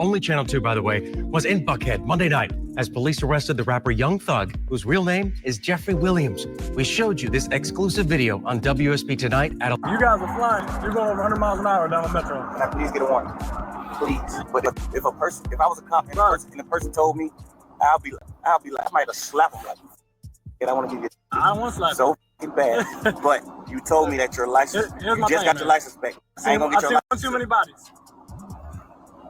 Only Channel 2, by the way, was in Buckhead Monday night as police arrested the rapper Young Thug, whose real name is Jeffrey Williams. We showed you this exclusive video on WSB Tonight at... You guys are flying. You're going over 100 miles an hour down the metro. Can I please get a warning? Please. But if I was a cop and the person told me, I'll be like, I might have slapped him. And I want to give you... I don't want to slap so bad. But you told me that your license... You just got your license back. I ain't going to get your license. I've seen one too many bodies.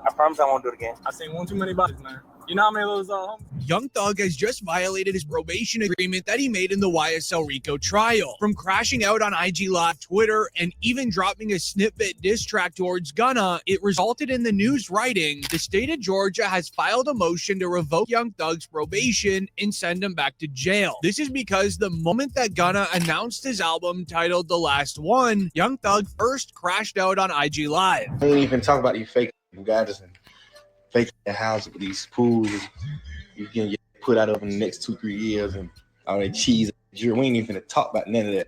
I promise I won't do it again. I've seen one too many bodies, man. You know how many of those Young Thug has just violated his probation agreement that he made in the YSL Rico trial. From crashing out on IG Live, Twitter, and even dropping a snippet diss track towards Gunna, it resulted in the news writing, the state of Georgia has filed a motion to revoke Young Thug's probation and send him back to jail. This is because the moment that Gunna announced his album titled The Last One, Young Thug first crashed out on IG Live. I ain't even talk about these fake guys and fake house with these pools you can get put out of in the next 2-3 years and all that cheese. We ain't even gonna talk about none of that.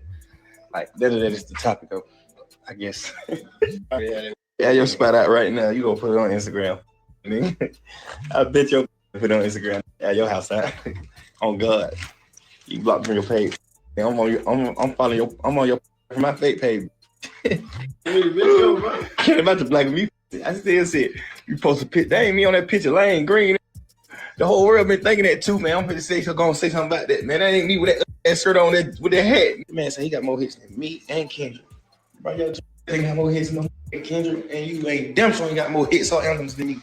Like none of that is the topic of, I guess. Yeah, your spot out right now. You gonna put it on Instagram? I bet you put it on Instagram. Yeah, your house out. On God, you blocked from your page. I'm on your. I'm following your. I'm on your my fake page. Can't about to black me. I still said you post a picture. That ain't me on that picture. Lane Green. The whole world been thinking that too, man. I'm gonna say something about that, man. That ain't me with that shirt on, with that hat. Man, say he got more hits than me and Kendrick. Bro, yo, got more hits than Kendrick, and you ain't damn sure ain't got more hits or anthems than me.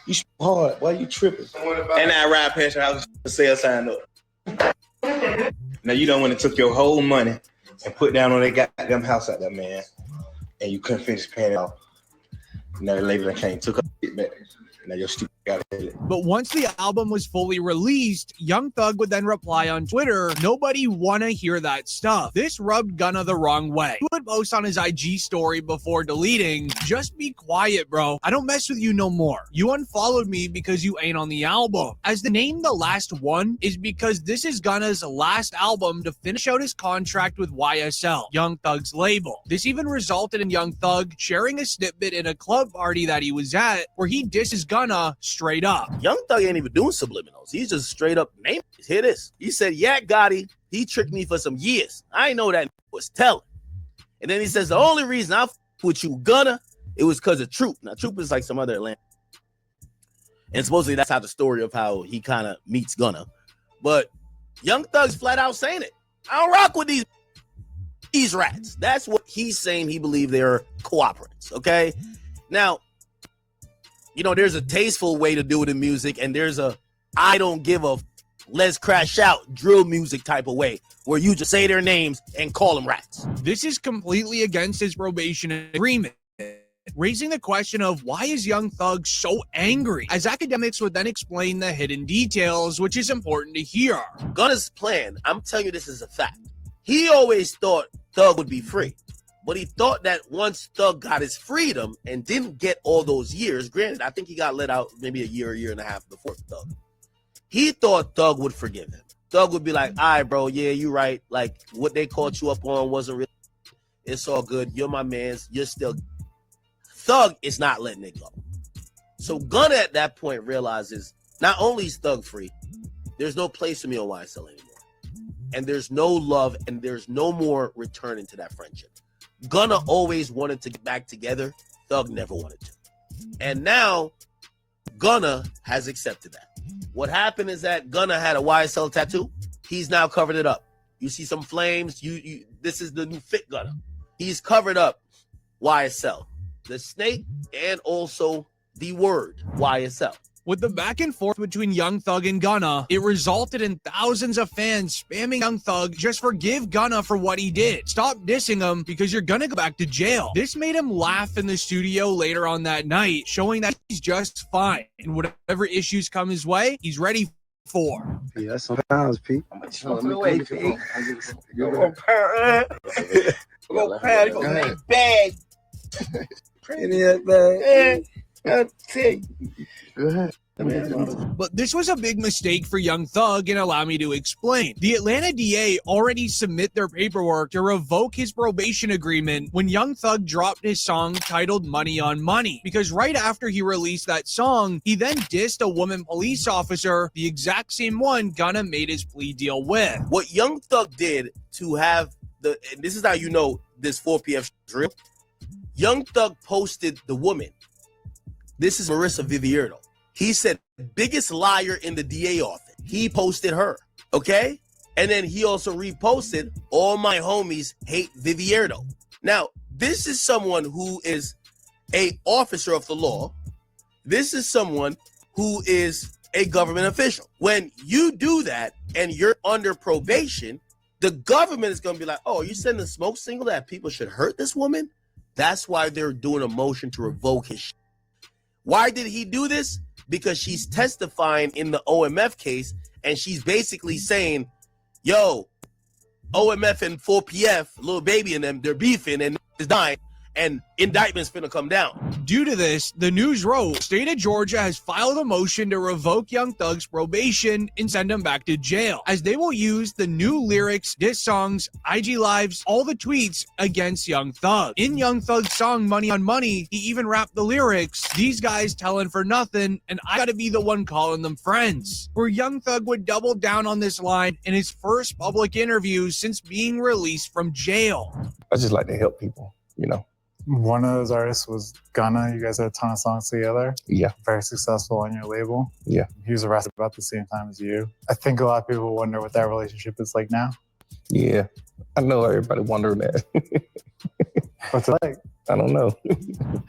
You hard. Why you tripping? And I ride past your house to sell sign up. Now you don't want to took your whole money and put down on that goddamn house out there, man, and you couldn't finish paying it off. Now the label came, took up it back. Now your stupid got it. But once the album was fully released, Young Thug would then reply on Twitter, "Nobody wanna hear that stuff." This rubbed Gunna the wrong way. He would post on his IG story before deleting, "Just be quiet, bro. I don't mess with you no more. You unfollowed me because you ain't on the album." As the name The Last One is because this is Gunna's last album to finish out his contract with YSL, Young Thug's label. This even resulted in Young Thug sharing a snippet in a club party that he was at where he disses Gunna straight up. Young Thug ain't even doing subliminals. He's just straight up naming it. Hear this. He said, "Yeah, Gotti, he tricked me for some years. I know that was telling." And then he says, "The only reason I with you, Gunna, it was because of Troop." Now, Troop is like some other Atlanta. And supposedly that's how the story of how he kind of meets Gunna. But Young Thug's flat out saying it. I don't rock with these rats. That's what he's saying. He believed they're cooperatives. Okay. Now, you know, there's a tasteful way to do it in music, and there's a I don't give a let's crash out drill music type of way where you just say their names and call them rats. This is completely against his probation agreement, raising the question of why is Young Thug so angry? As academics would then explain the hidden details, which is important to hear. Gunna's plan, I'm telling you this is a fact. He always thought Thug would be free. But he thought that once Thug got his freedom and didn't get all those years, granted, I think he got let out maybe a year and a half before Thug. He thought Thug would forgive him. Thug would be like, "All right, bro, yeah, you right. Like, what they caught you up on wasn't really, it's all good. You're my mans. You're still..." Thug is not letting it go. So Gunna at that point realizes not only is Thug free, there's no place for me on YSL anymore. And there's no love and there's no more returning to that friendship. Gunna always wanted to get back together. Thug never wanted to. And now Gunna has accepted that. What happened is that Gunna had a YSL tattoo. He's now covered it up. You see some flames. This is the new fit Gunna. He's covered up YSL, the snake, and also the word YSL. With the back and forth between Young Thug and Gunna, it resulted in thousands of fans spamming Young Thug, "Just forgive Gunna for what he did. Stop dissing him because you're gonna go back to jail." This made him laugh in the studio later on that night, showing that he's just fine. And whatever issues come his way, he's ready for. Yeah, that's some pounds, Pete. Go bag. Pretty bag. I'll tell you. Go ahead. But this was a big mistake for Young Thug, and allow me to explain. The Atlanta DA already submit their paperwork to revoke his probation agreement when Young Thug dropped his song titled Money on Money, because right after he released that song, he then dissed a woman police officer, the exact same one Gunna made his plea deal with. What Young Thug did to have and this is how you know this 4PF is real. Young Thug posted the woman. This is Marissa Vivierdo. He said, biggest liar in the DA office. He posted her, okay? And then he also reposted, all my homies hate Vivierdo. Now, this is someone who is a officer of the law. This is someone who is a government official. When you do that and you're under probation, the government is going to be like, oh, are you sending a smoke signal that people should hurt this woman? That's why they're doing a motion to revoke his shit. Why did he do this? Because she's testifying in the OMF case, and she's basically saying, yo, OMF and 4PF, Lil Baby and them, they're beefing and is dying, and indictment's finna come down. Due to this, the news wrote, State of Georgia has filed a motion to revoke Young Thug's probation and send him back to jail, as they will use the new lyrics, diss songs, IG lives, all the tweets against Young Thug. In Young Thug's song Money on Money, he even rapped the lyrics, these guys telling for nothing, and I gotta be the one calling them friends. Where Young Thug would double down on this line in his first public interview since being released from jail. I just like to help people, you know. One of those artists was Gunna. You guys had a ton of songs together. Yeah. Very successful on your label. Yeah. He was arrested about the same time as you. I think a lot of people wonder what that relationship is like now. Yeah. I know everybody wondering that. What's it like? I don't know.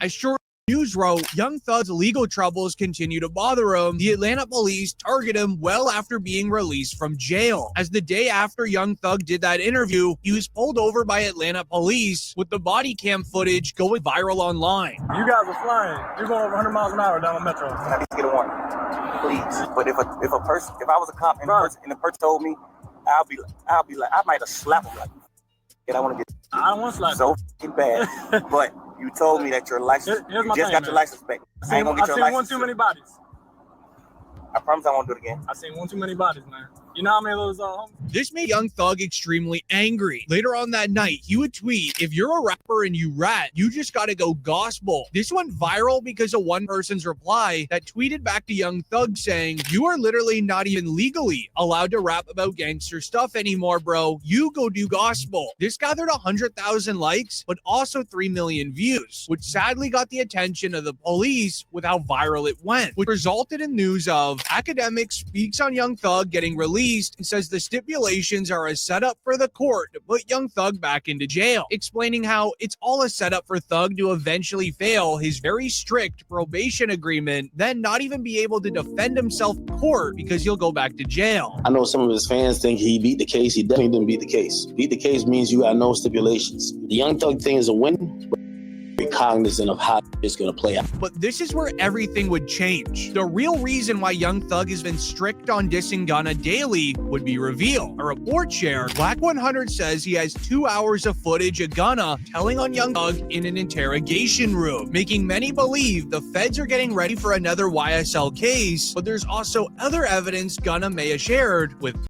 As Short News wrote, Young Thug's legal troubles continue to bother him. The Atlanta police target him well after being released from jail. As the day after Young Thug did that interview, he was pulled over by Atlanta police with the body cam footage going viral online. You guys are flying. You're going over 100 miles an hour down the metro. Can I just get a warning, please? But if I was a cop and the person told me, I'll be like, I might have slapped him like, and I want to get I don't want to slap so fucking bad. But you told me that your license, Here's you my just thing, got man. your license back. I ain't gonna I've get your seen license. one too many bodies. I promise I won't do it again. I've seen one too many bodies, man. You know how many of those homies? This made Young Thug extremely angry. Later on that night, he would tweet, if you're a rapper and you rat, you just gotta go gospel. This went viral because of one person's reply that tweeted back to Young Thug saying, you are literally not even legally allowed to rap about gangster stuff anymore, bro. You go do gospel. This gathered 100,000 likes, but also 3 million views, which sadly got the attention of the police with how viral it went, which resulted in news of Academic speaks on Young Thug getting released and says the stipulations are a setup for the court to put Young Thug back into jail, explaining how it's all a setup for Thug to eventually fail his very strict probation agreement, then not even be able to defend himself in court because he'll go back to jail. I know some of his fans think he beat the case. He definitely didn't beat the case. Beat the case means you got no stipulations. The Young Thug thing is a win. Be cognizant of how it's going to play out. But this is where everything would change. The real reason why Young Thug has been strict on dissing Gunna daily would be revealed. A report shared, Black 100 says he has 2 hours of footage of Gunna telling on Young Thug in an interrogation room, making many believe the feds are getting ready for another YSL case, but there's also other evidence Gunna may have shared with